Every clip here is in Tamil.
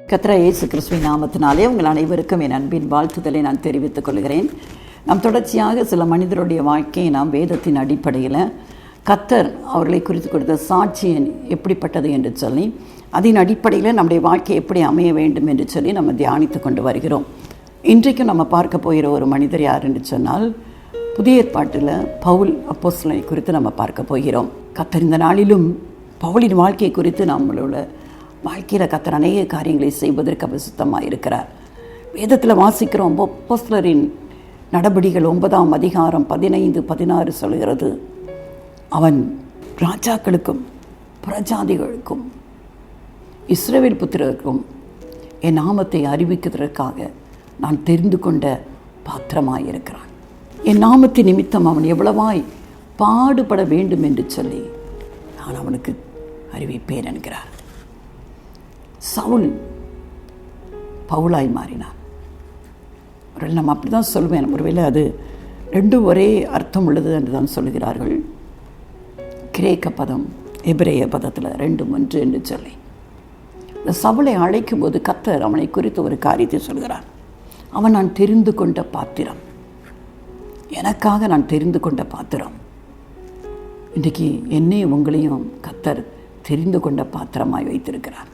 கர்த்தர் இயேசு கிறிஸ்துவின் நாமத்தினாலே உங்கள் அனைவருக்கும் என் அன்பின் வாழ்த்துதலை நான் தெரிவித்துக் கொள்கிறேன். நாம் தொடர்ச்சியாக சில மனிதருடைய வாழ்க்கையை நாம் வேதத்தின் அடிப்படையில் கர்த்தர் அவர்களை குறித்து கொடுத்த சாட்சி எப்படிப்பட்டது என்று சொல்லி அதன் அடிப்படையில் நம்முடைய வாழ்க்கை எப்படி அமைய வேண்டும் என்று சொல்லி நம்ம தியானித்து கொண்டு வருகிறோம். இன்றைக்கும் நம்ம பார்க்க போகிற ஒரு மனிதர் யார் என்று சொன்னால் புதிய ஏற்பாட்டில் பவுல் அப்போஸ்தலனை குறித்து நம்ம பார்க்க போகிறோம். கர்த்தர் இந்த நாளிலும் பவுலின் வாழ்க்கையை குறித்து நம்மளோட வாழ்க்கையில் கர்த்தர் அநேக காரியங்களை செய்வதற்கு அவர் சுத்தமாக இருக்கிறார். வேதத்தில் வாசிக்கிறோம், அப்போஸ்தலரின் நடபடிகள் 9ஆம் அதிகாரம் 15-16 சொல்கிறது, அவன் ராஜாக்களுக்கும் புறஜாதிகளுக்கும் இஸ்ரவேல் புத்திரருக்கும் என் நாமத்தை அறிவிக்கிறதற்காக நான் தெரிந்து கொண்ட பாத்திரமாயிருக்கிறான். என் நாமத்தின் நிமித்தம் அவன் எவ்வளவாய் பாடுபட வேண்டும் என்று சொல்லி நான் அவனுக்கு அறிவிப்பேன் என்கிறார். சவுல் பவுலாய் மாறினான். ஒருவேளை நம்ம அப்படி தான் சொல்லுவேன், ஒருவேளை அது ரெண்டும் ஒரே அர்த்தம் உள்ளது என்று தான் சொல்கிறார்கள். கிரேக்க பதம் எபிரேய பதத்தில் 2 ஒன்று என்று சொல்லி இந்த சவுலை அழைக்கும் போது கர்த்தர் அவனை குறித்து ஒரு காரியத்தை சொல்கிறார். அவன் நான் தெரிந்து கொண்ட பாத்திரம், எனக்காக நான் தெரிந்து கொண்ட பாத்திரம். இன்றைக்கு என்னையும் உங்களையும் கர்த்தர் தெரிந்து கொண்ட பாத்திரமாய் வைத்திருக்கிறார்.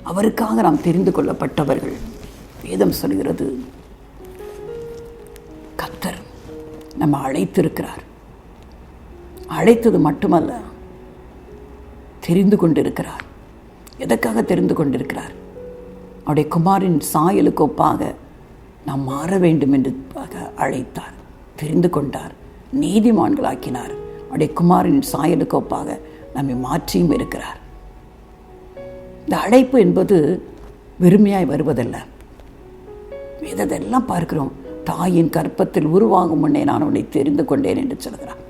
அவருக்காக நாம் தெரிந்து கொள்ளப்பட்டவர்கள். வேதம் சொல்கிறது, கர்த்தர் நம்ம அழைத்திருக்கிறார். அழைத்தது மட்டுமல்ல, தெரிந்து கொண்டிருக்கிறார். எதற்காக தெரிந்து கொண்டிருக்கிறார்? அவருடைய குமாரின் சாயலுக்கு ஒப்பாக நாம் மாற வேண்டும் என்று அழைத்தார், தெரிந்து கொண்டார், நீதிமான்களாக்கினார். அவருடைய குமாரின் சாயலுக்கு ஒப்பாக நம்மை மாற்றியும் இருக்கிறார். இந்த அழைப்பு என்பது வெறுமையாய் வருவதல்ல. இதெல்லாம் பார்க்கிறோம். தாயின் கர்ப்பத்தில் உருவாகும் முன்னே நான் உன்னை தெரிந்து கொண்டேன் என்று சொல்கிறார்.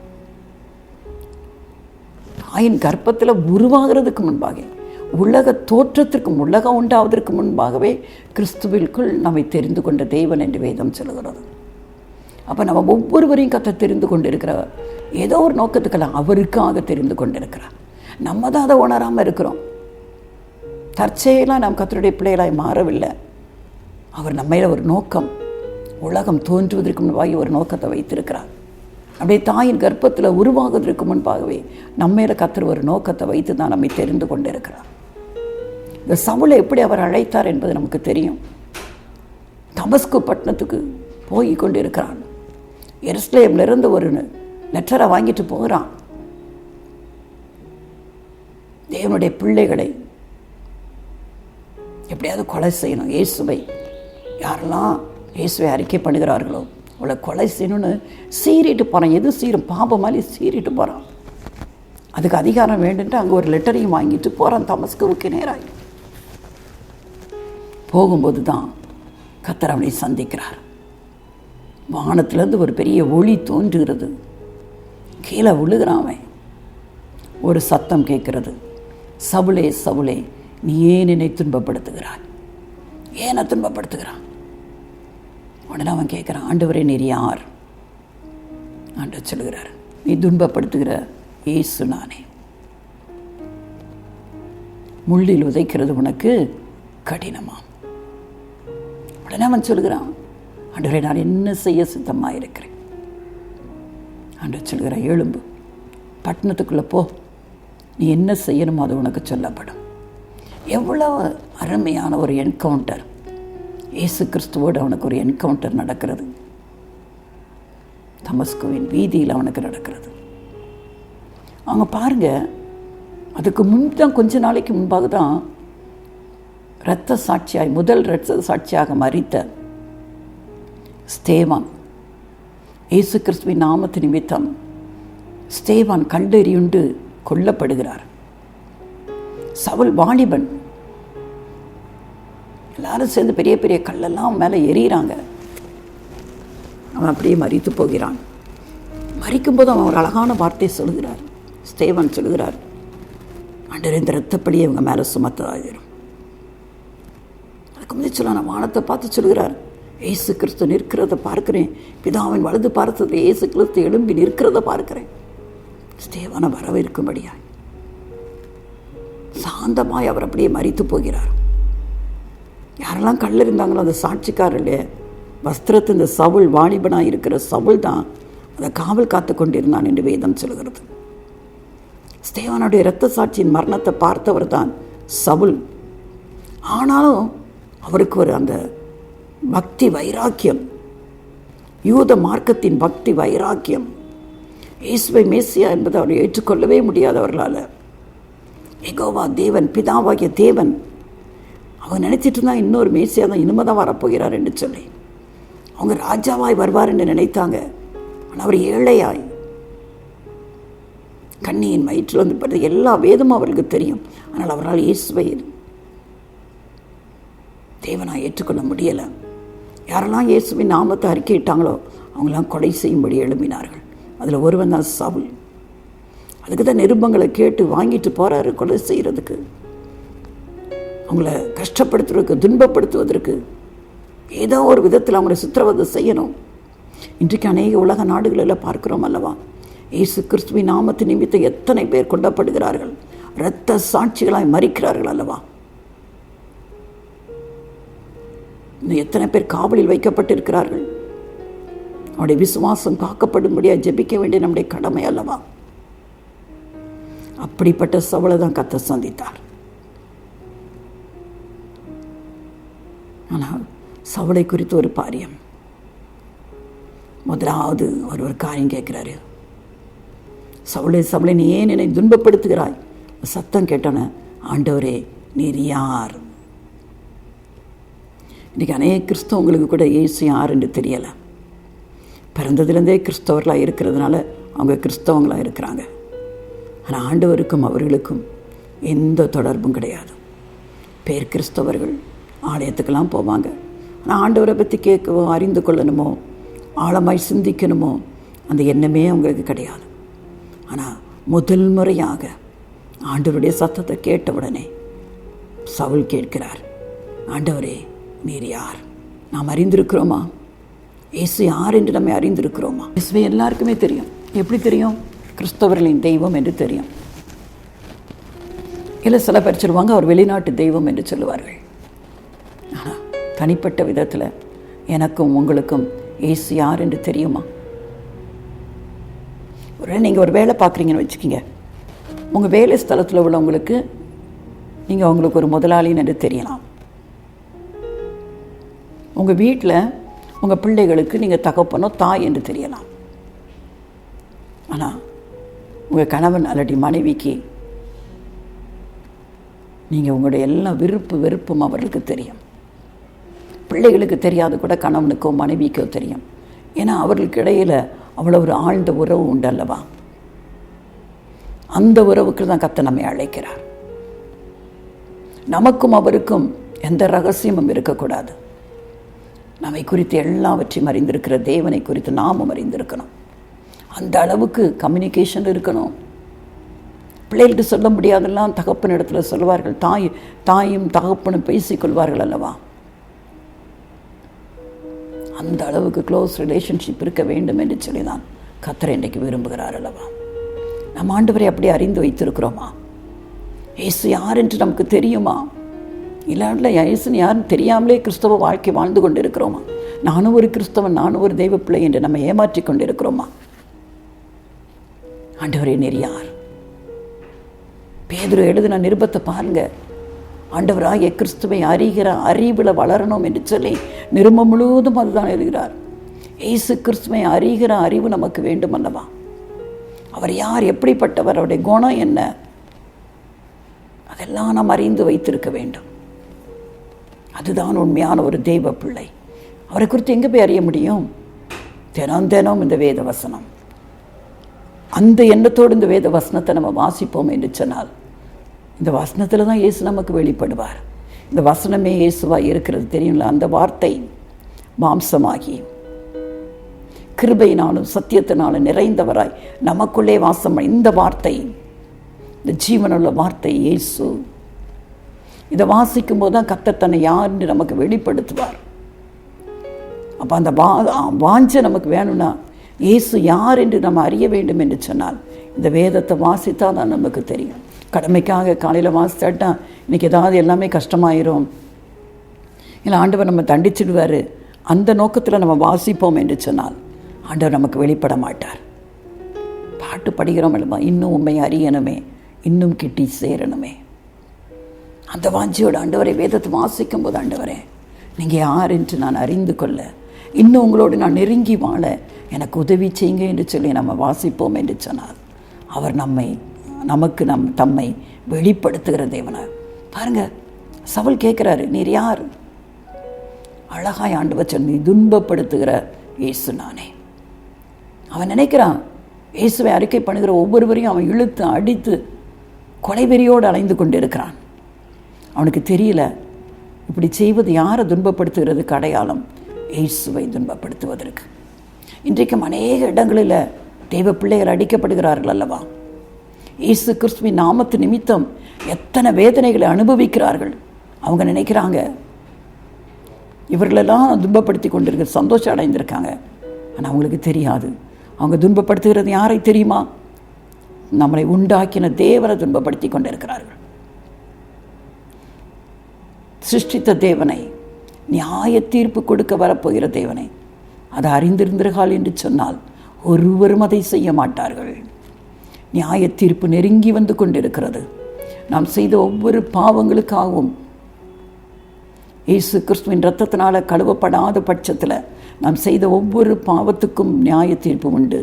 தாயின் கர்ப்பத்தில் உருவாகிறதுக்கு முன்பாக, உலக தோற்றத்திற்கும் உலகம் உண்டாவதற்கு முன்பாகவே கிறிஸ்துவிற்குள் நம்மை தெரிந்து கொண்ட தேவன் என்று வேதம் சொல்கிறது. அப்போ நம்ம ஒவ்வொருவரையும் கர்த்தர் தெரிந்து கொண்டிருக்கிறவர். ஏதோ ஒரு நோக்கத்துக்கெல்லாம் அவருக்காக தெரிந்து கொண்டிருக்கிறார். நம்ம தான் அதை உணராமல் இருக்கிறோம். தற்செயலாக நாம் கர்த்தருடைய பிள்ளைகளாய் மாறவில்லை. அவர் நம்மையில் ஒரு நோக்கம், உலகம் தோன்றுவதற்கு முன்பாக ஒரு நோக்கத்தை வைத்திருக்கிறார். அப்படியே தாயின் கர்ப்பத்தில் உருவாகுவதற்கு முன்பாகவே நம்மையில் கர்த்தர் ஒரு நோக்கத்தை வைத்து தான் நம்மை தெரிந்து கொண்டிருக்கிறார். இந்த சவுலை எப்படி அவர் அழைத்தார் என்பது நமக்கு தெரியும். தமஸ்கு பட்டணத்துக்கு போய் கொண்டு இருக்கிறான். எருசலேமிலிருந்து ஒரு லெட்டரை வாங்கிட்டு போகிறான். தேவனுடைய பிள்ளைகளை எப்படியாவது கொலை செய்யணும். இயேசுவை யாரெல்லாம் இயேசுவை அறிக்கை பண்ணுகிறார்களோ அவளை கொலை செய்யணும்னு சீறிட்டு போகிறான். எது சீரும்? பாபமாலி சீறிட்டு போகிறான். அதுக்கு அதிகாரம் வேண்டுன்ட்டு அங்கே ஒரு லெட்டரையும் வாங்கிட்டு போகிறான் தமஸ்குவுக்கு நேராக. போகும்போது தான் கர்த்தர் அவனை சந்திக்கிறார். வானத்திலேருந்து ஒரு பெரிய ஒளி தோன்றுகிறது. கீழே விழுகிறான் அவன். ஒரு சத்தம் கேட்கிறது, சவுலே சவுலே, நீ ஏன் என்னை துன்பப்படுத்துகிறாய்? ஏன் துன்பப்படுத்துகிறான்? உடனே அவன் கேட்குறான், ஆண்டவரே நீர் யார்? ஆண்டவர் சொல்கிறார், நீ துன்பப்படுத்துகிற இயேசு நானே. முள்ளில் உதைக்கிறது உனக்கு கடினமா? உடனே அவன் சொல்கிறான், ஆண்டவரே நான் என்ன செய்ய சித்தமாக இருக்கிறேன்? ஆண்டவர் சொல்கிற, எழும்பு, பட்டணத்துக்குள்ளே போ, நீ என்ன செய்யணுமோ அது உனக்கு சொல்லப்படும். எவ்வளோ அருமையான ஒரு என்கவுண்டர்! இயேசு கிறிஸ்துவோடு அவனுக்கு ஒரு என்கவுண்டர் நடக்கிறது. தமஸ்குவின் வீதியில் அவனுக்கு நடக்கிறது. அவங்க பாருங்க, அதுக்கு முன்தான் கொஞ்ச நாளைக்கு முன்பாக தான் இரத்த சாட்சியாய், முதல் இரத்த சாட்சியாக மரித்த ஸ்தேவான், இயேசு கிறிஸ்துவின் நாமத்து நிமித்தம் ஸ்தேவான் கல்லெறியுண்டு கொல்லப்படுகிறார். சவுல் வாலிபன், எல்லாரும் சேர்ந்து பெரிய பெரிய கல்லெல்லாம் மேலே எறிகிறாங்க. அவன் அப்படியே மரித்து போகிறான். மரிக்கும்போது அவன் ஒரு அழகான வார்த்தை சொல்கிறார். ஸ்தேவான் சொல்கிறார், ஆண்டவரே இந்த இரத்தப்படியே இவங்க மேலே சுமத்ததாயிரும். அதுக்கு முன்னாடி சொல்ல, நான் வானத்தை பார்த்து சொல்கிறார், இயேசு கிறிஸ்து நிற்கிறத பார்க்கிறேன். பிதாவின் வலது பார்த்ததில் இயேசு கிறிஸ்து எழும்பி நிற்கிறத பார்க்கிறேன். ஸ்தேவானை வரவேற்கும்படியாய் சாந்தமாய் அவர் அப்படியே மரித்து போகிறார். யாரெல்லாம் கல்ல இருந்தாங்களோ அந்த சாட்சிக்காரர்களே, வஸ்திரத்து இந்த சவுல், வாலிபனாக இருக்கிற சவுல் தான் அதை காவல் காத்து கொண்டிருந்தான் என்று வேதம் சொல்கிறது. ஸ்தேவானுடைய இரத்த சாட்சியின் மரணத்தை பார்த்தவர் தான் சவுல். ஆனாலும் அவருக்கு ஒரு அந்த பக்தி வைராக்கியம், யூத மார்க்கத்தின் பக்தி வைராக்கியம், இயேசுவை மேசியா என்பதை அவர் ஏற்றுக்கொள்ளவே முடியாதவர்களால். யெகோவா தேவன், பிதாவாகிய தேவன், அவங்க நினைச்சிட்டு இருந்தால் இன்னொரு மேசியா தான் இனிமேதான் வரப்போகிறார் என்று சொல்லி அவங்க ராஜாவாய் வருவார் என்று நினைத்தாங்க. ஆனால் அவர் ஏழையாய் கண்ணியின் வயிற்றில் வந்து படுத்து எல்லா வேதமும் அவர்களுக்கு தெரியும். ஆனால் அவரால் இயேசுவை தேவனாய் ஏற்றுக்கொள்ள முடியலை. யாரெல்லாம் இயேசுவின் நாமத்தை அறிக்கையிட்டாங்களோ அவங்களாம் கொலை செய்யும்படி எழுப்பினார்கள். அதில் ஒருவன் தான் சவுல். அதுக்கு தான் நிருபங்களை கேட்டு வாங்கிட்டு போகிறாரு கொலை செய்கிறதுக்கு, அவங்கள கஷ்டப்படுத்துவதற்கு, துன்பப்படுத்துவதற்கு, ஏதோ ஒரு விதத்தில் அவங்கள சித்திரவதை செய்யணும். இன்றைக்கு அநேக உலக நாடுகளில் பார்க்கிறோம் அல்லவா, இயேசு கிறிஸ்துவின் நாமத்தின் நிமித்தம் எத்தனை பேர் கொல்லப்படுகிறார்கள், இரத்த சாட்சிகளாய் மரிக்கிறார்கள் அல்லவா. இன்னும் எத்தனை பேர் காவலில் வைக்கப்பட்டிருக்கிறார்கள். அவருடைய விசுவாசம் காக்கப்படும்படியாக ஜெபிக்க வேண்டிய நம்முடைய கடமை அல்லவா. அப்படிப்பட்ட சவுலை தான் கர்த்தர் சந்தித்தார். ஆனால் சவுலை குறித்து ஒரு காரியம், முதலாவது ஒரு காரியம் கேட்கிறாரு. சவுளை, சவுளை, நீ ஏன் என்னை துன்பப்படுத்துகிறாய்? சத்தம் கேட்டோன்னே, ஆண்டவரே நீர் யார்? இன்றைக்கி அநேக கிறிஸ்தவங்களுக்கு கூட இயேசு யார் என்று தெரியலை. பிறந்ததுலேருந்தே கிறிஸ்தவர்களாக இருக்கிறதுனால அவங்க கிறிஸ்தவங்களாக இருக்கிறாங்க. ஆனால் ஆண்டவருக்கும் அவர்களுக்கும் எந்த தொடர்பும் கிடையாது. பேர் கிறிஸ்தவர்கள், ஆலயத்துக்கெல்லாம் போவாங்க. ஆனால் ஆண்டவரை பற்றி கேட்கவோ, அறிந்து கொள்ளணுமோ, ஆழமாய் சிந்திக்கணுமோ அந்த எண்ணமே அவங்களுக்கு கிடையாது. ஆனால் முதல் முறையாக ஆண்டவருடைய சத்தத்தை கேட்ட உடனே சவுல் கேட்கிறார், ஆண்டவரே நீர் யார்? நாம் அறிந்திருக்கிறோமா? இயேசு யார் என்று நம்மை அறிந்திருக்கிறோமா? இயேசுவை எல்லாருக்குமே தெரியும். எப்படி தெரியும்? கிறிஸ்தவர்களின் தெய்வம் என்று தெரியும். இல்லை, சில பேர் சொல்லுவாங்க அவர் வெளிநாட்டு தெய்வம் என்று சொல்லுவார்கள். ஆனால் தனிப்பட்ட விதத்தில் எனக்கும் உங்களுக்கும் இயேசு யார் என்று தெரியுமா? நீங்கள் ஒரு வேலை பார்க்குறீங்கன்னு வச்சுக்கிங்க. உங்கள் வேலை ஸ்தலத்தில் உள்ளவங்களுக்கு நீங்கள் அவங்களுக்கு ஒரு முதலாளின்னு என்று தெரியலாம். உங்கள் வீட்டில் உங்கள் பிள்ளைகளுக்கு நீங்கள் தகப்பனோ தாய் என்று தெரியலாம். ஆனால் உங்கள் கணவன் அல்லது மனைவிக்கு நீங்கள் உங்களுடைய எல்லா வெறுப்பும் அவர்களுக்கு தெரியும். பிள்ளைகளுக்கு தெரியாது கூட கணவனுக்கோ மனைவிக்கோ தெரியும். ஏன்னா அவர்களுக்கு இடையில் அவ்வளோ ஒரு ஆழ்ந்த உறவு உண்டு அல்லவா. அந்த உறவுக்கு தான் கர்த்தர் நம்மை அழைக்கிறார். நமக்கும் அவருக்கும் எந்த ரகசியமும் இருக்கக்கூடாது. நம்மை குறித்து எல்லாவற்றையும் அறிந்திருக்கிற தேவனை குறித்து நாமும் அறிந்திருக்கணும். அந்த அளவுக்கு கம்யூனிகேஷன் இருக்கணும். பிள்ளைகள்கிட்ட சொல்ல முடியாதெல்லாம் தகப்பன் இடத்துல சொல்வார்கள். தாயும் தகப்பனும் பேசிக்கொள்வார்கள் அல்லவா. அந்த அளவுக்கு க்ளோஸ் ரிலேஷன்ஷிப் இருக்க வேண்டும் என்று சொல்லி தான் கர்த்தர் இன்றைக்கு விரும்புகிறார் அல்லவா. நம்ம ஆண்டவரை அப்படியே அறிந்து வைத்திருக்கிறோமா? இயேசு யார் என்று நமக்கு தெரியுமா? இல்லாட்டில் இயேசுன்னு யாருன்னு தெரியாமலே கிறிஸ்தவ வாழ்க்கை வாழ்ந்து கொண்டு இருக்கிறோமா? நானும் ஒரு கிறிஸ்தவன், நானும் ஒரு தெய்வ பிள்ளை என்று நம்ம ஏமாற்றி கொண்டு இருக்கிறோமா? ஆண்டவரே நீர் யார்? பேதுரு எழுதின நிருபத்தை பாருங்க. ஆண்டவராகிய கிறிஸ்துவை அறிகிற அறிவில் வளரணும் என்று சொல்லி நிருபம் முழுவதும் அதுதான் எழுதுகிறார். இயேசு கிறிஸ்துவை அறிகிற அறிவு நமக்கு வேண்டும் அல்லவா. அவர் யார், எப்படிப்பட்டவர், அவருடைய குணம் என்ன, அதெல்லாம் நாம் அறிந்து வைத்திருக்க வேண்டும். அதுதான் உண்மையான ஒரு தெய்வ பிள்ளை. அவரை குறித்து எங்கே போய் அறிய முடியும்? தினம் இந்த வேத வசனம். அந்த எண்ணத்தோடு இந்த வேத வசனத்தை நம்ம வாசிப்போம் என்று சொன்னால் இந்த வசனத்தில் தான் இயேசு நமக்கு வெளிப்படுவார். இந்த வசனமே இயேசுவாக இருக்கிறது தெரியுங்களா. அந்த வார்த்தை மாம்சமாகி கிருபையினாலும் சத்தியத்தினாலும் நிறைந்தவராய் நமக்குள்ளே வாசம். இந்த வார்த்தை, இந்த ஜீவனுள்ள வார்த்தை இயேசு. இதை வாசிக்கும் போது தான் கர்த்தர் தன்னை யார் என்று நமக்கு வெளிப்படுத்துவார். அப்போ அந்த வாஞ்சை நமக்கு வேணும்னா இயேசு யார் என்று நம்ம அறிய வேண்டும் என்று சொன்னால் இந்த வேதத்தை வாசித்தா தான் நமக்கு தெரியும். கடமைக்காக காலையில் வாசித்தாட்டா இன்றைக்கி ஏதாவது எல்லாமே கஷ்டமாயிரும், இல்லை ஆண்டவர் நம்ம தண்டிச்சிடுவார் அந்த நோக்கத்தில் நம்ம வாசிப்போம் என்று சொன்னால் ஆண்டவர் நமக்கு வெளிப்பட மாட்டார். பாட்டு படிக்கிறோம் இல்லைமா, இன்னும் உண்மை அறியணுமே, இன்னும் கிட்டி சேரணுமே. அந்த வாஞ்சியோட ஆண்டவரை வேதத்தை வாசிக்கும் போது, ஆண்டவரே நீங்கள் யார் என்று நான் அறிந்து கொள்ள, இன்னும் உங்களோடு நான் நெருங்கி வாழ எனக்கு உதவி செய்யுங்க என்று சொல்லி நம்ம வாசிப்போம் என்று சொன்னால் அவர் நமக்கு தம்மை வெளிப்படுத்துகிற தேவனை பாருங்கள். சவுல் கேட்குறாரு, நீர் யார்? அழகாய் ஆண்டவர் சொல், நீ துன்பப்படுத்துகிற இயேசு நானே. அவன் நினைக்கிறான் இயேசுவை அறிக்கை பண்ணுகிற ஒவ்வொருவரையும் அவன் இழுத்து அடித்து கொலைவெறியோடு அலைந்து கொண்டு இருக்கிறான். அவனுக்கு தெரியல இப்படி செய்வது யாரை துன்பப்படுத்துகிறதுக்கு அடையாளம்? இயேசுவை துன்பப்படுத்துவதற்கு. இன்றைக்கும் அநேக இடங்களில் தெய்வ பிள்ளைகள் அடிக்கப்படுகிறார்கள் அல்லவா? இயேசு கிறிஸ்துவின் நாமத்து நிமித்தம் எத்தனை வேதனைகளை அனுபவிக்கிறார்கள். அவங்க நினைக்கிறாங்க இவர்களெல்லாம் துன்பப்படுத்தி கொண்டிருக்க சந்தோஷம் அடைந்திருக்காங்க. ஆனால் அவங்களுக்கு தெரியாது அவங்க துன்பப்படுத்துகிறது யாரை தெரியுமா? நம்மளை உண்டாக்கின தேவனை துன்பப்படுத்தி கொண்டிருக்கிறார்கள். சிருஷ்டித்த தேவனை, நியாய தீர்ப்பு கொடுக்க வரப்போகிற தேவனை அதை அறிந்திருந்தார்கள் என்று சொன்னால் ஒருவரும் அதை செய்ய மாட்டார்கள். நியாய தீர்ப்பு நெருங்கி வந்து கொண்டிருக்கிறது. நாம் செய்த ஒவ்வொரு பாவங்களுக்காகவும் இயேசு கிறிஸ்துவின் இரத்தத்தினால கழுவப்படாத பட்சத்தில் நாம் செய்த ஒவ்வொரு பாவத்துக்கும் நியாய தீர்ப்பு உண்டு.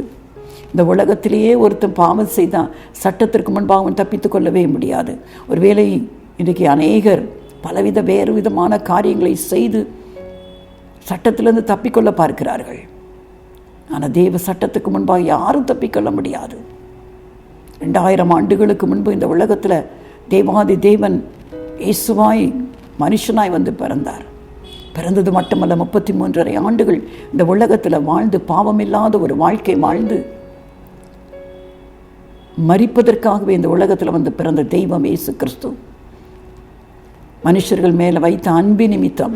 இந்த உலகத்திலேயே ஒருத்தன் பாவம் செய்தான் சட்டத்திற்கு முன்பாக அவன் தப்பித்து கொள்ளவே முடியாது. ஒருவேளை இன்றைக்கு அநேகர் பலவித வேறு விதமான காரியங்களை செய்து சட்டத்திலிருந்து தப்பிக்கொள்ள பார்க்கிறார்கள். ஆனால் தேவ சட்டத்துக்கு முன்பாக யாரும் தப்பிக்கொள்ள முடியாது. 2000 ஆண்டுகளுக்கு முன்பு இந்த உலகத்தில் தேவாதி தேவன் இயேசுவாய் மனுஷனாய் வந்து பிறந்தார். பிறந்தது மட்டுமல்ல, 33.5 ஆண்டுகள் இந்த உலகத்தில் வாழ்ந்து பாவமில்லாத ஒரு வாழ்க்கை வாழ்ந்து மரிப்பதற்காகவே இந்த உலகத்தில் வந்து பிறந்த தெய்வம் இயேசு கிறிஸ்து மனுஷர்கள் மேலே வைத்த அன்பு நிமித்தம்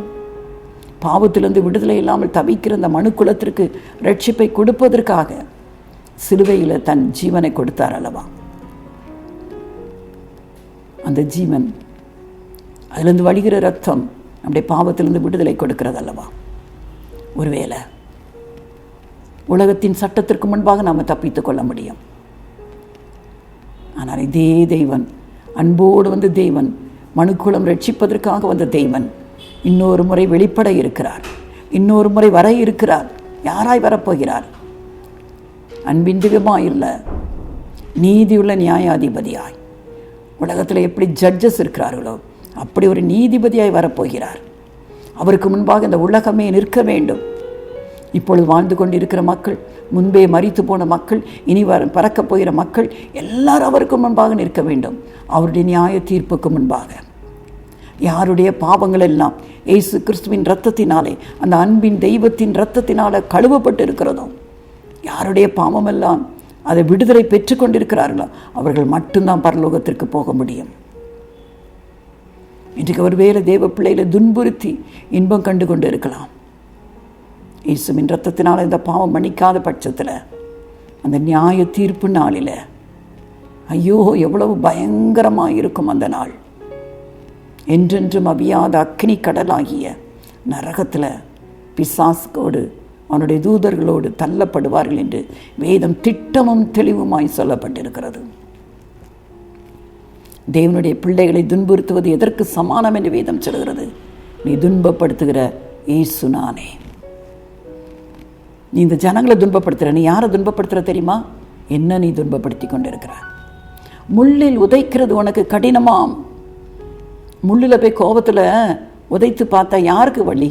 பாவத்திலிருந்து விடுதலை இல்லாமல் தவிக்கிற அந்த மனுக்குலத்திற்கு ரட்சிப்பை கொடுப்பதற்காக சிலுவையில் தன் ஜீவனை கொடுத்தார் அல்லவா? அந்த ஜீவன், அதிலிருந்து வழிகிற ரத்தம் நம்முடைய பாவத்திலிருந்து விடுதலை கொடுக்கிறது அல்லவா? ஒருவேளை உலகத்தின் சட்டத்திற்கு முன்பாக நாம் தப்பித்துக் கொள்ள முடியும். ஆனால் இதே தெய்வன், அன்போடு வந்து தேவன், மனுக்குலம் ரட்சிப்பதற்காக வந்த தெய்வன் இன்னொரு முறை வெளிப்பட இருக்கிறார். இன்னொரு முறை வர இருக்கிறார். யாராய் வரப்போகிறார்? அன்பின் திவ்யமாய் இல்லை, நீதியுள்ள நியாயாதிபதியாய். உலகத்தில் எப்படி ஜட்ஜஸ் இருக்கிறார்களோ அப்படி ஒரு நீதிபதியாய் வரப்போகிறார். அவருக்கு முன்பாக இந்த உலகமே நிற்க வேண்டும். இப்பொழுது வாழ்ந்து கொண்டிருக்கிற மக்கள், முன்பே மரித்து போன மக்கள், இனி பறக்கப் போகிற மக்கள் எல்லாரும் அவருக்கு முன்பாக நிற்க வேண்டும். அவருடைய நியாய தீர்ப்புக்கு முன்பாக யாருடைய பாவங்கள் எல்லாம் இயேசு கிறிஸ்துவின் இரத்தத்தினாலே, அந்த அன்பின் தெய்வத்தின் இரத்தத்தினால கழுவப்பட்டு இருக்கிறதோ, யாருடைய பாவமெல்லாம் அதை விடுதலை பெற்றுக்கொண்டிருக்கிறார்களோ அவர்கள் மட்டும்தான் பரலோகத்திற்கு போக முடியும். இன்றைக்கு ஒருவேளை தேவ பிள்ளைகளை துன்புறுத்தி இன்பம் கண்டு கொண்டு இருக்கலாம். இயேசுவின் இரத்தத்தினால் இந்த பாவம் மன்னிக்காத பட்சத்தில் அந்த நியாய தீர்ப்பு நாளில் ஐயோ எவ்வளவு பயங்கரமாக இருக்கும் அந்த நாள். என்றென்றும் அவியாத அக்னி கடலாகிய நரகத்தில் பிசாசுக்கோடு அவனுடைய தூதர்களோடு தள்ளப்படுவார்கள் என்று வேதம் திட்டமும் தெளிவுமாய் சொல்லப்பட்டிருக்கிறது. தேவனுடைய பிள்ளைகளை துன்புறுத்துவது எதற்கு சமானம் என்று வேதம் சொல்கிறது? நீ துன்பப்படுத்துகிற இயேசு நானே. நீ இந்த ஜனங்களை துன்பப்படுத்துகிற, நீ யாரை துன்பப்படுத்துகிற தெரியுமா? என்ன நீ துன்பப்படுத்தி கொண்டிருக்கிற? முள்ளில் உதைக்கிறது உனக்கு கடினமாம். முள்ளில் போய் கோபத்தில் உதைத்து பார்த்தா யாருக்கு வலி?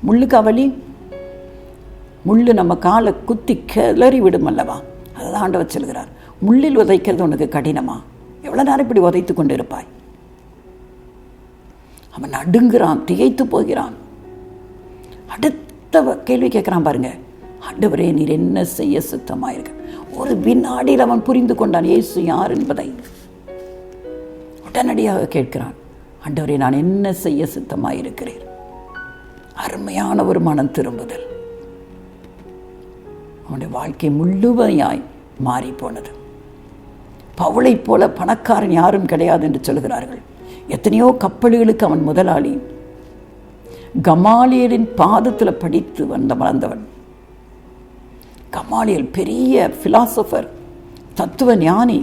முள்ளுக்கா வலி? முள்ளு நம்ம காலை குத்தி கிளறி விடும் அல்லவா? அதுதான் ஆண்டவர் சொல்கிறார். முள்ளில் உதைக்கிறது உனக்கு கடினமா? எவ்வளோ நேரம் இப்படி உதைத்து கொண்டு இருப்பாய்? அவன் நடுங்குறான், திகைத்து போகிறான். அடுத்த கேள்வி கேட்குறான் பாருங்க, ஆண்டவரே நீர் என்ன செய்ய சுத்தமாயிருக்க? ஒரு வினாடியில் அவன் புரிந்து கொண்டான் இயேசு யார் என்பதை. உடனடியாக கேட்கிறான், ஆண்டவரே நான் என்ன செய்ய சுத்தமாயிருக்கிறேன்? அருமையான ஒரு மனம் திரும்புதல். அவனுடைய வாழ்க்கை முழுமையாய் மாறி போனது. பவுளை போல பணக்காரன் யாரும் கிடையாது என்று சொல்கிறார்கள். எத்தனையோ கப்பல்களுக்கு அவன் முதலாளி. கமாலியலின் பாதத்தில் படித்து வளர்ந்தவன். கமாலியல் பெரிய பிலாசபர், தத்துவ ஞானி.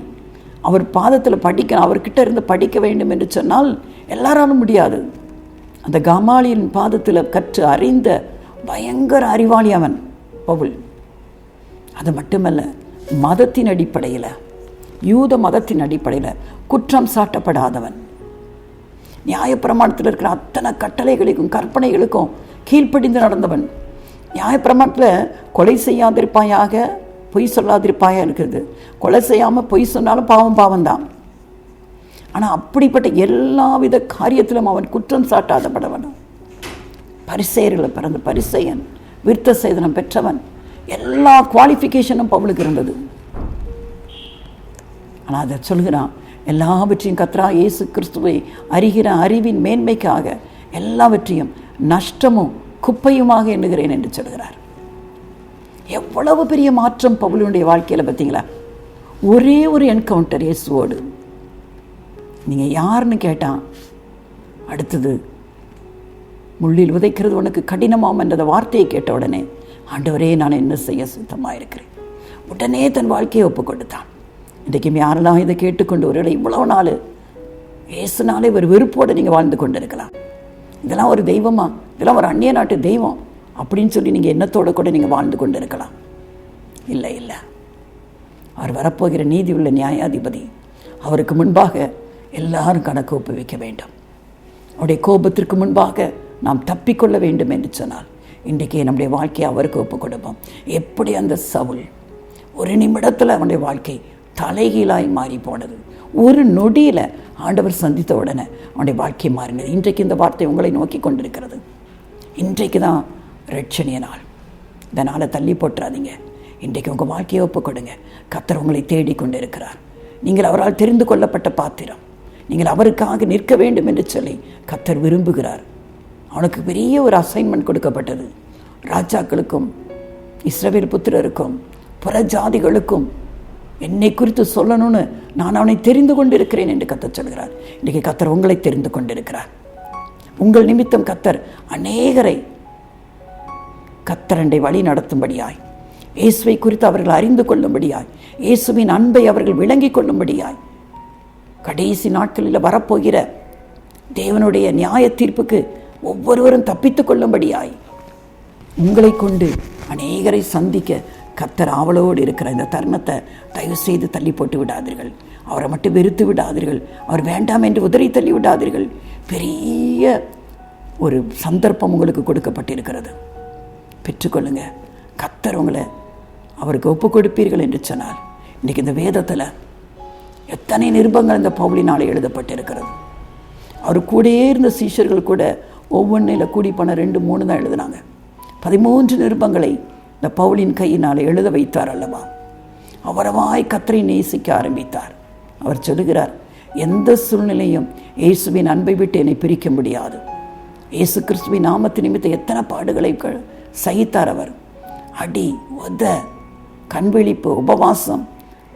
அவர் பாதத்தில் படிக்க, அவர்கிட்ட இருந்து படிக்க வேண்டும் என்று சொன்னால் எல்லாராலும் முடியாது. அந்த கமாலியலின் பாதத்தில் கற்று அறிந்த பயங்கர அறிவாளி அவன் பவுல். அது மட்டுமல்ல, மதத்தின் அடிப்படையில், யூத மதத்தின் அடிப்படையில் குற்றம் சாட்டப்படாதவன். நியாயப்பிரமாணத்தில் இருக்கிற அத்தனை கட்டளைகளுக்கும் கற்பனைகளுக்கும் கீழ்ப்படிந்து நடந்தவன். நியாயப்பிரமாணத்தில் கொலை செய்யாதிருப்பாயாக, பொய் சொல்லாதிருப்பாயாக இருக்கிறது. கொலை செய்யாமல் பொய் சொன்னாலும் பாவம்தான். ஆனால் அப்படிப்பட்ட எல்லாவித காரியத்திலும் அவன் குற்றம் சாட்டாதப்படவன். பரிசேயர்களை பிறந்த பரிசேயன், விருத்த சேதனம் பெற்றவன். எல்லா குவாலிஃபிகேஷனும் பவுலுக்கு இருந்தது. ஆனால் அதை சொல்கிறான், எல்லாவற்றையும் கர்த்தராகிய இயேசு கிறிஸ்துவை அறிகிற அறிவின் மேன்மைக்காக எல்லாவற்றையும் நஷ்டமும் குப்பையுமாக எண்ணுகிறேன் என்று சொல்கிறார். எவ்வளவு பெரிய மாற்றம் பவுலுடைய வாழ்க்கையில் பார்த்தீங்களா? ஒரே ஒரு என்கவுண்டர் இயேசுவோடு. நீங்கள் யாருன்னு கேட்டான், அடுத்தது முள்ளில் உதைக்கிறது உனக்கு கடினமாம் என்ற வார்த்தையை கேட்ட உடனே, ஆண்டவரே நான் என்ன செய்ய சுத்தமாக இருக்கிறேன், உடனே தன் வாழ்க்கையை ஒப்பு கொடுத்தான். இன்றைக்கும் யாரெல்லாம் இதை கேட்டுக்கொண்டு ஒரு இவ்வளவு நாள் ஏசுனாலே ஒரு வெறுப்போடு நீங்கள் வாழ்ந்து கொண்டு இருக்கலாம். இதெல்லாம் ஒரு தெய்வமா, இதெல்லாம் ஒரு அந்நிய நாட்டு தெய்வம் அப்படின்னு சொல்லி நீங்கள் எண்ணத்தோடு கூட நீங்கள் வாழ்ந்து கொண்டு இருக்கலாம். இல்லை இல்லை, அவர் வரப்போகிற நீதி உள்ள நியாயாதிபதி. அவருக்கு முன்பாக எல்லாரும் கணக்கு ஒப்புவிக்க வேண்டும். அவருடைய கோபத்திற்கு முன்பாக நாம் தப்பிக்கொள்ள வேண்டும் என்று சொன்னால் இன்றைக்கே நம்முடைய வாழ்க்கையை அவருக்கு ஒப்பு கொடுப்போம். எப்படி அந்த சவுல் ஒரு நிமிடத்தில் அவனுடைய வாழ்க்கை தலைகீழாய் மாறி போனது. ஒரு நொடியில் ஆண்டவர் சந்தித்த உடனே அவனுடைய வாழ்க்கை மாறினது. இன்றைக்கு இந்த வார்த்தை உங்களை நோக்கி கொண்டிருக்கிறது. இன்றைக்கு தான் ரட்சணிய நாள். இதனால் தள்ளி போட்டுறாதீங்க. இன்றைக்கு உங்கள் வாழ்க்கையை ஒப்பு கொடுங்க. கர்த்தர் உங்களை தேடிக்கொண்டு இருக்கிறார். நீங்கள் அவரால் தெரிந்து கொள்ளப்பட்ட பாத்திரம். நீங்கள் அவருக்காக நிற்க வேண்டும் என்று சொல்லி கர்த்தர் விரும்புகிறார். அவனுக்கு பெரிய ஒரு அசைன்மெண்ட் கொடுக்கப்பட்டது. ராஜாக்களுக்கும் இஸ்ரவேல் புத்திரருக்கும் புறஜாதிகளுக்கும் என்னை குறித்து சொல்லணும்னு நான் அவனை தெரிந்து கொண்டு இருக்கிறேன் என்று கர்த்தர் சொல்கிறார். இன்றைக்கு கர்த்தர் உங்களை தெரிந்து கொண்டிருக்கிறார். உங்கள் நிமித்தம் கர்த்தர் அநேகரை கர்த்தரண்டை வழி நடத்தும்படியாய், இயேசுவை குறித்து அவர்கள் அறிந்து கொள்ளும்படியாய், இயேசுவின் அன்பை அவர்கள் விளங்கி கொள்ளும்படியாய், கடைசி நாட்களில் வரப்போகிற தேவனுடைய நியாய தீர்ப்புக்கு ஒவ்வொருவரும் தப்பித்துக் கொள்ளும்படியாய் உங்களை கொண்டு அநேகரை சந்திக்க கர்த்தர் ஆவலோடு இருக்கிற இந்த தருணத்தை தயவு செய்து தள்ளி போட்டு விடாதீர்கள். அவரை மட்டும் வெறுத்து விடாதீர்கள். அவர் வேண்டாம் என்று உதறி தள்ளி விடாதீர்கள். பெரிய ஒரு சந்தர்ப்பம் உங்களுக்கு கொடுக்கப்பட்டிருக்கிறது. பெற்றுக்கொள்ளுங்க. கர்த்தர் உங்களை அவருக்கு ஒப்பு கொடுப்பீர்கள் என்று சொன்னார். இன்றைக்கி இந்த வேதத்தில் எத்தனை நிருபங்கள் இந்த பவுலினால் எழுதப்பட்டிருக்கிறது. அவர் கூடயே இருந்த சீஷர்கள் கூட ஒவ்வொன்றில் கூடி பண்ண 2-3 தான் எழுதினாங்க. 13 நிருபங்களை இந்த பவுலின் கையினால் எழுத வைத்தார் அல்லவா? அவரவாய் கர்த்தரை நேசிக்க ஆரம்பித்தார். அவர் சொல்லுகிறார், எந்த சூழ்நிலையும் இயேசுவின் அன்பை விட்டு என்னை பிரிக்க முடியாது. இயேசு கிறிஸ்துவின் நாமத்து நிமித்த எத்தனை பாடுகளை சகித்தார் அவர். அடி, உத, கண்விழிப்பு, உபவாசம்,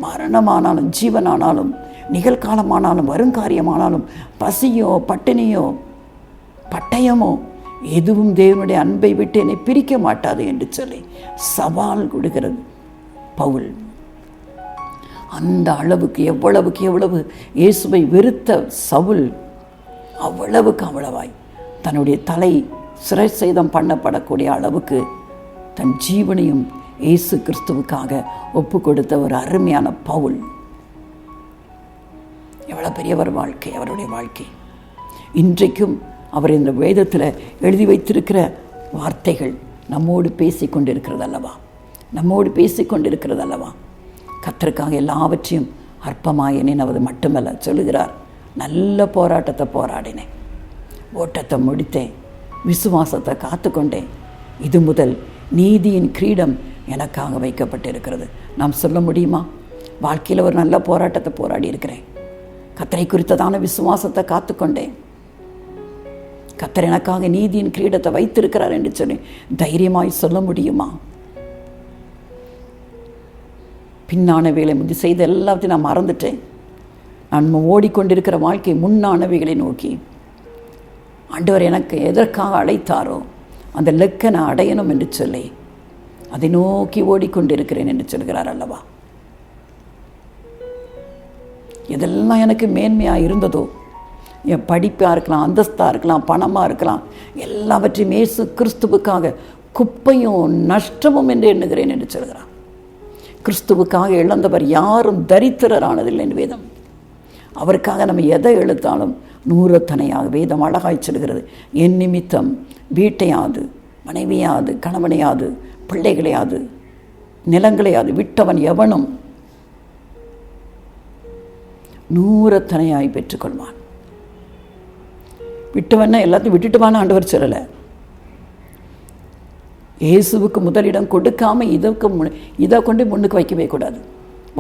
மரணமானாலும் ஜீவனானாலும் நிகழ்காலமானாலும் வருங்காரியமானாலும் பசியோ பட்டினியோ பட்டயமோ எதுவும் தேவனுடைய அன்பை விட்டு என்னை பிரிக்க மாட்டாது என்று சொல்லி சவால் கொடுக்கிறது பவுல். அந்த அளவுக்கு எவ்வளவு இயேசுவை வெறுத்த சவுல் அவ்வளவாய் தன்னுடைய தலை சிறைச்சேதம் பண்ணப்படக்கூடிய அளவுக்கு தன் ஜீவனையும் இயேசு கிறிஸ்துவுக்காக ஒப்பு கொடுத்த ஒரு அருமையான பவுல். எவ்வளோ பெரியவர் வாழ்க்கை, அவருடைய வாழ்க்கை. இன்றைக்கும் அவர் இந்த வேதத்தில் எழுதி வைத்திருக்கிற வார்த்தைகள் நம்மோடு பேசி கொண்டிருக்கிறது அல்லவா? கர்த்தருக்காக எல்லாவற்றையும் அற்பமாக எண்ணினவது மட்டுமல்ல, சொல்லுகிறார், நல்ல போராட்டத்தை போராடினேன், ஓட்டத்தை முடித்தேன், விசுவாசத்தை காத்துக்கொண்டேன், இது முதல் நீதியின் கிரீடம் எனக்காக வைக்கப்பட்டிருக்கிறது. நாம் சொல்ல முடியுமா? வாழ்க்கையில் ஒரு நல்ல போராட்டத்தை போராடி இருக்கிறேன், கர்த்தரை குறித்ததான விசுவாசத்தை காத்துக்கொண்டேன், கர்த்தர் எனக்காக நீதியின் கிரீடத்தை வைத்திருக்கிறார் என்று சொல்லி தைரியமாய் சொல்ல முடியுமா? பின்னானவைகளை முந்தி செய்த எல்லாத்தையும் நான் மறந்துட்டேன். நான் ஓடிக்கொண்டிருக்கிற வாழ்க்கை முன்னானவைகளை நோக்கி ஆண்டவர் எனக்கு எதற்காக அழைத்தாரோ அந்த லெக்கை நான் அடையணும் என்று சொல்லி அதை நோக்கி ஓடிக்கொண்டிருக்கிறேன் என்று சொல்கிறார் அல்லவா. எதெல்லாம் எனக்கு மேன்மையாக இருந்ததோ, என் படிப்பாக இருக்கலாம், அந்தஸ்தாக இருக்கலாம், பணமாக இருக்கலாம், எல்லாவற்றையும் இயேசு கிறிஸ்துவுக்காக குப்பையும் நஷ்டமும் என்று எண்ணுகிறேன் என்று சொல்கிறார். கிறிஸ்துவுக்காக இழந்தவர் யாரும் தரித்திரரானதில்லை என்று வேதம். அவருக்காக நம்ம எதை எழுத்தாலும் 100 தனையாக வேதம் அழகாய் சொல்கிறது. என் நிமித்தம் வீட்டையாது, மனைவியாது, கணவனையாது, பிள்ளைகளையாது, நிலங்களையாது விட்டவன் எவனும் 100 தனையாய் பெற்றுக்கொள்வான். விட்டவன்னா எல்லாத்தையும் விட்டுட்டுவான்னு ஆண்டவர் சொல்லலை. இயேசுவுக்கு முதலிடம் கொடுக்காம இதை கொண்டு முன்னுக்கு வைக்கவே கூடாது.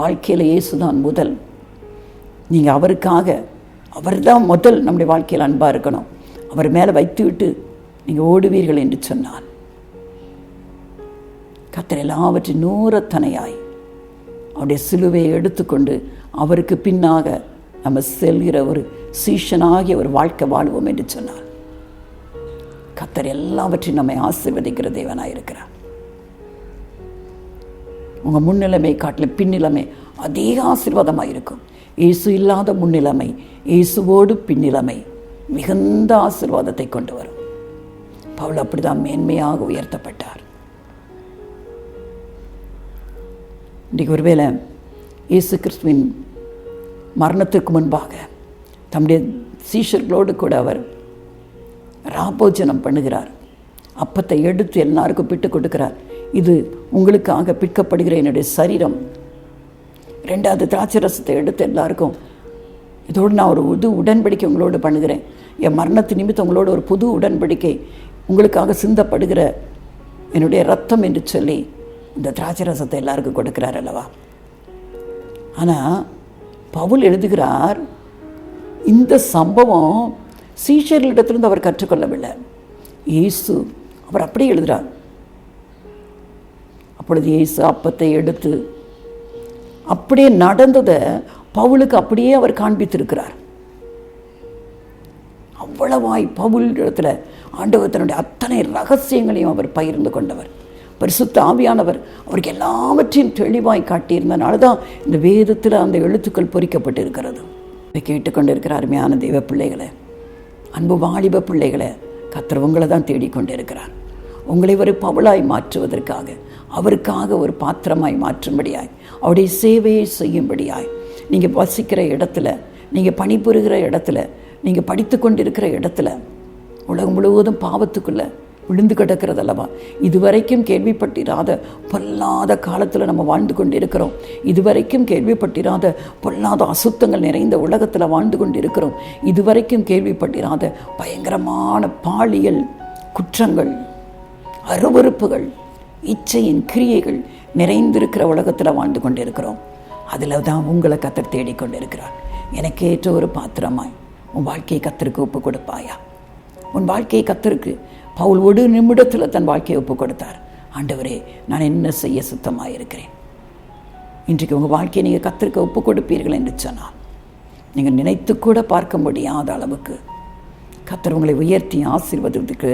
வாழ்க்கையில் இயேசு தான் முதல். நீங்கள் அவருக்காக, அவர் தான் முதல் நம்முடைய வாழ்க்கையில் அன்பாக இருக்கணும். அவர் மேலே வைத்து விட்டு நீங்கள் ஓடுவீர்கள் என்று சொன்னார். கர்த்தர் எல்லாவற்றையும் 100 தனையாய் அவருடைய சிலுவையை எடுத்துக்கொண்டு அவருக்கு பின்னாக நம்ம செல்கிற ஒரு சீஷனாகிய ஒரு வாழ்க்கை வாழ்வோம் என்று சொன்னார். கர்த்தர் எல்லாவற்றையும் நம்மை ஆசீர்வதிக்கிற தேவனாயிருக்கிறார். உங்கள் முன்னிலைமை காட்டிலும் பின்னிலைமை அதிக ஆசீர்வாதமாக இருக்கும். இயேசு இல்லாத முன்னிலைமை, இயேசுவோடு பின்னிலைமை மிகுந்த ஆசீர்வாதத்தை கொண்டு வரும். பவுல் அப்படிதான் மேன்மையாக உயர்த்தப்பட்டார். இன்றைக்கு ஒருவேளை இயேசு கிறிஸ்துவின் மரணத்திற்கு முன்பாக தம்முடைய சீஷர்களோடு கூட அவர் ராபோஜனம் பண்ணுகிறார். அப்பத்தை எடுத்து எல்லாருக்கும் பிட்டு கொடுக்கிறார். இது உங்களுக்காக பிற்கப்படுகிற என்னுடைய சரீரம். 2வது திராட்சை ரசத்தை எடுத்து எல்லாருக்கும், இதோடு நான் ஒரு புது உடன்படிக்கை உங்களோடு பண்ணுகிறேன், என் மரணத்து நிமித்தம் உங்களோட ஒரு புது உடன்படிக்கை உங்களுக்காக சிந்தப்படுகிற என்னுடைய ரத்தம் என்று சொல்லி இந்த திராட்சை ரசத்தை எல்லாருக்கும் கொடுக்கிறார் அல்லவா. ஆனால் பவுல் எழுதுகிறார், இந்த சம்பவம் சீஷர்களிடத்திலிருந்து அவர் கற்றுக்கொள்ளவில்லை. இயேசு அவர் அப்படியே எழுதுகிறார். அப்பொழுது இயேசு அப்பத்தை எடுத்து அப்படியே நடந்ததை பவுலுக்கு அப்படியே அவர் காண்பித்திருக்கிறார். அவ்வளவாய் பவுல் இடத்துல ஆண்டவர் தன்னுடைய அத்தனை ரகசியங்களையும் அவர் பகிர்ந்து கொண்டவர். பரிசுத்த ஆவியானவர் அவருக்கு எல்லாவற்றையும் தெளிவாய் காட்டியிருந்தனால தான் இந்த வேதத்தில் அந்த எழுத்துக்கள் பொறிக்கப்பட்டு இருக்கிறது. இதை கேட்டுக்கொண்டு இருக்கிற அருமையான தெய்வ பிள்ளைகளை, அன்பு வாலிப பிள்ளைகளை, கர்த்தர் உங்களை தான் தேடிக்கொண்டு இருக்கிறார். உங்களை ஒரு பவுலாய் மாற்றுவதற்காக, அவருக்காக ஒரு பாத்திரமாய் மாற்றும்படியாய், அவருடைய சேவையை செய்யும்படியாய், நீங்கள் வசிக்கிற இடத்துல, நீங்கள் பணிபுரிகிற இடத்துல, நீங்கள் படித்து கொண்டிருக்கிற இடத்துல, உலகம் முழுவதும் பாவத்துக்குள்ளே விழுந்து கிடக்கிறது அல்லவா. இதுவரைக்கும் கேள்விப்பட்டிராத பொல்லாத காலத்தில் நம்ம வாழ்ந்து கொண்டு இருக்கிறோம். இதுவரைக்கும் கேள்விப்பட்டிராத பொல்லாத அசுத்தங்கள் நிறைந்த உலகத்தில் வாழ்ந்து கொண்டு இருக்கிறோம். இதுவரைக்கும் கேள்விப்பட்டிராத பயங்கரமான பாலியல் குற்றங்கள், அருவருப்புகள், இச்சையின் கிரியைகள் நிறைந்திருக்கிற உலகத்தில் வாழ்ந்து கொண்டு இருக்கிறோம். அதில் தான் உங்களை கர்த்தர் தேடிக்கொண்டு இருக்கிறார். எனக்கு ஏற்ற ஒரு பாத்திரமாய் உன் வாழ்க்கையை கர்த்தருக்கு ஒப்பு கொடுப்பாயா? உன் வாழ்க்கையை கர்த்தருக்கு பவுல் ஒரு நிமிடத்தில் தன் வாழ்க்கையை ஒப்பு கொடுத்தார். ஆண்டவரே, நான் என்ன செய்ய சுத்தமாக இருக்கிறேன். இன்றைக்கு உங்கள் வாழ்க்கையை நீங்கள் கர்த்தருக்கு ஒப்பு கொடுப்பீர்கள் என்று சொன்னால், நீங்கள் நினைத்து கூட பார்க்க முடியாத அளவுக்கு கர்த்தர் உங்களை உயர்த்தி ஆசீர்வதிக்கு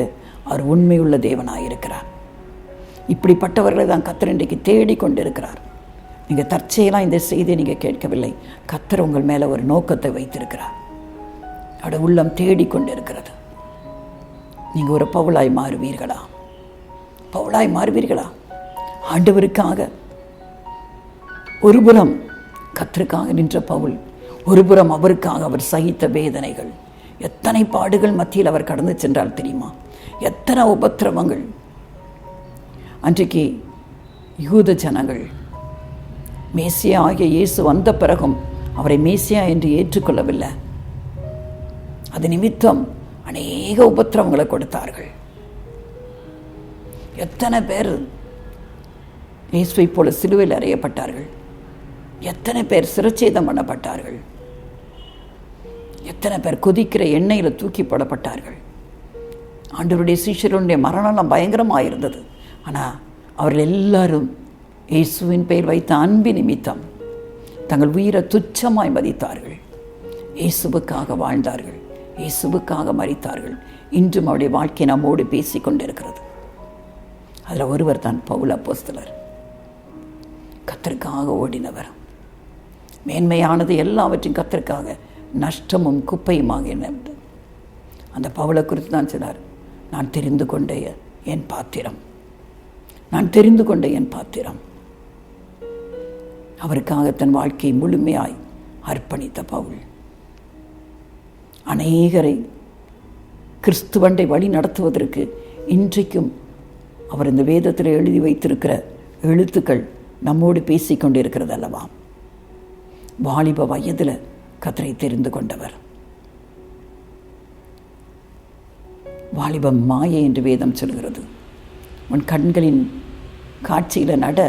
அவர் உண்மையுள்ள தேவனாக இருக்கிறார். இப்படிப்பட்டவர்களை தான் கர்த்தர் இன்றைக்கு தேடிக்கொண்டு இருக்கிறார். நீங்கள் தற்செயலாக இந்த செய்தியை நீங்கள் கேட்கவில்லை. கர்த்தர் உங்கள் மேலே ஒரு நோக்கத்தை வைத்திருக்கிறார். அவருடைய உள்ளம் தேடிக்கொண்டு இருக்கிறது. நீங்கள் ஒரு பவுலாய் மாறுவீர்களா? பவுலாய் மாறுவீர்களா? ஆண்டவருக்காக ஒருபுறம் கர்த்தருக்காக நின்ற பவுல், ஒருபுறம் அவருக்காக அவர் சகித்த வேதனைகள், எத்தனை பாடுகள் மத்தியில் அவர் கடந்து சென்றால் தெரியுமா? எத்தனை உபத்திரவங்கள். அன்றைக்கு யூத ஜனங்கள் மேசியா ஆகிய இயேசு வந்த பிறகும் அவரை மேசியா என்று ஏற்றுக்கொள்ளவில்லை. அது நிமித்தம் அநேக உபத்திரவங்களை கொடுத்தார்கள். எத்தனை பேர் இயேசுவை போல சிலுவையில் அறையப்பட்டார்கள். எத்தனை பேர் சிரச்சேதம் பண்ணப்பட்டார்கள். எத்தனை பேர் கொதிக்கிற எண்ணெயில் தூக்கி போடப்பட்டார்கள். ஆண்டவருடைய சீஷருடைய மரணம் பயங்கரமாக இருந்தது. ஆனால் அவர்கள் எல்லாரும் இயேசுவின் பெயர் வைத்த அன்பு நிமித்தம் தங்கள் உயிரை துச்சமாய் மதித்தார்கள். இயேசுவுக்காக வாழ்ந்தார்கள். இயேசுவுக்காக மரித்தார்கள். இன்றும் அவருடைய வாழ்க்கை நம்மோடு பேசி கொண்டிருக்கிறது. அதில் ஒருவர் தான் பவுல் அப்போஸ்தலர். கர்த்தருக்காக ஓடினவர். மேன்மையானது எல்லாவற்றையும் கர்த்தருக்காக நஷ்டமும் குப்பையுமாக என்ன அந்த பவுலை குறித்து தான் சொன்னார், நான் தெரிந்து கொண்ட என் பாத்திரம், நான் தெரிந்து கொண்ட என் பாத்திரம். அவருக்காக தன் வாழ்க்கையை முழுமையாய் அர்ப்பணித்த பவுல் அநேகரை கிறிஸ்துவண்டை வழி நடத்துவதற்கு இன்றைக்கும் அவர் இந்த வேதத்தில் எழுதி வைத்திருக்கிற எழுத்துக்கள் நம்மோடு பேசிக்கொண்டிருக்கிறது அல்லவா. வாலிப வயதில் கர்த்தரை தெரிந்து கொண்டவர். வாலிபம் மாயை என்று வேதம் சொல்கிறது. உன் கண்களின் காட்சியில் நட,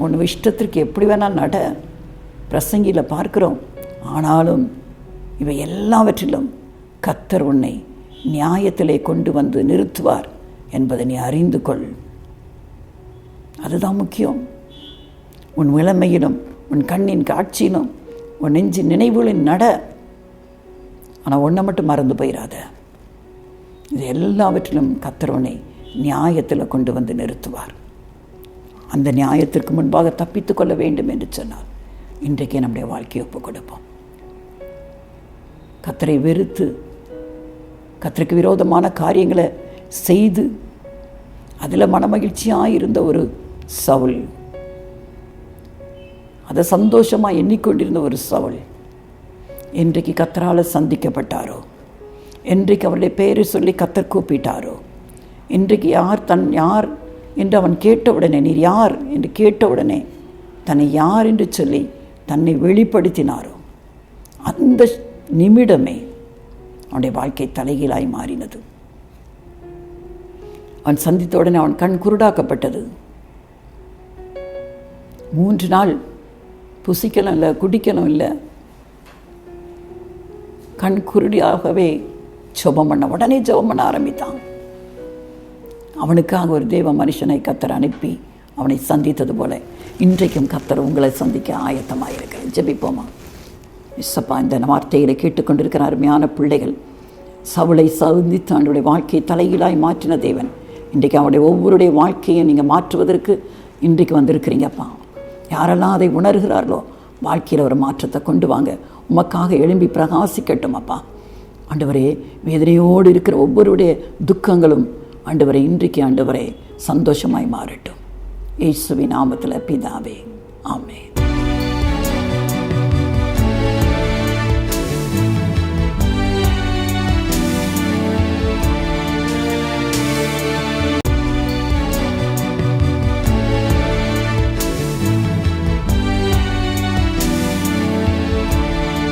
உன் இஷ்டத்திற்கு எப்படி வேணால் நட, பிரசங்கியில் பார்க்கிறோம். ஆனாலும் இவை எல்லாவற்றிலும் கர்த்தர் உன்னை நியாயத்திலே கொண்டு வந்து நிறுத்துவார் என்பதை நீ அறிந்து கொள். அதுதான் முக்கியம். உன் இளமையிலும் உன் கண்ணின் காட்சியிலும் உன் நெஞ்சின் நினைவுகளின் நட. ஆனால் ஒன்றை மட்டும் மறந்து போயிடாத, இது எல்லாவற்றிலும் கர்த்தர் உன்னை நியாயத்தில் கொண்டு வந்து நிறுத்துவார். அந்த நியாயத்திற்கு முன்பாக தப்பித்து கொள்ள வேண்டும் என்று சொன்னார். இன்றைக்கே நம்முடைய வாழ்க்கையை ஒப்புக் கொடுப்போம். கர்த்தரை வெறுத்து கர்த்தருக்கு விரோதமான காரியங்களை செய்து அதில் மனமகிழ்ச்சியாக இருந்த ஒரு சவுல், அதை சந்தோஷமாக எண்ணிக்கொண்டிருந்த ஒரு சவுல் இன்றைக்கு கர்த்தரால் சந்திக்கப்பட்டாரோ, இன்றைக்கு அவருடைய பெயரை சொல்லி கர்த்தர் கூப்பிட்டாரோ, இன்றைக்கு யார் என்று அவன் கேட்டவுடனே, நீர் யார் என்று கேட்டவுடனே தன்னை யார் என்று சொல்லி தன்னை வெளிப்படுத்தினாரோ, அந்த நிமிடமே அவனுடைய வாழ்க்கை தலைகீழாய் மாறினது. அவன் சந்தித்த உடனே அவன் கண் குருடாக்கப்பட்டது. 3 நாள் புசிக்கலாம் இல்லை, குடிக்கலாம் இல்லை, கண் குருடியாகவே ஜெபம் பண்ண, உடனே ஜெபம் பண்ண ஆரம்பித்தான். அவனுக்காக ஒரு தேவ மனுஷனை கர்த்தர் அனுப்பி அவனை சந்தித்தது போல இன்றைக்கும் கர்த்தர் உங்களை சந்திக்க ஆயத்தமாக இருக்கிறேன். ஜெபிப்போமா. இசப்பா, இந்த வார்த்தைகளை கேட்டுக்கொண்டிருக்கிற அருமையான பிள்ளைகள், சவுளை சந்தித்து அவனுடைய வாழ்க்கையை தலைகீழாய் மாற்றின தேவன் இன்றைக்கு அவனுடைய ஒவ்வொருடைய வாழ்க்கையை நீங்கள் மாற்றுவதற்கு இன்றைக்கு வந்திருக்கிறீங்கப்பா. யாரெல்லாம் அதை உணர்கிறார்களோ வாழ்க்கையில் ஒரு மாற்றத்தை கொண்டு வாங்க. உமக்காக எழும்பி பிரகாசிக்கட்டும் அப்பா. ஆண்டவரே, வேதனையோடு இருக்கிற ஒவ்வொருடைய துக்கங்களும் ஆண்டவரே இன்றைக்கு ஆண்டவரே சந்தோஷமாய் மாறட்டும். இயேசுவின் நாமத்தில் பிதாவே, ஆமென்.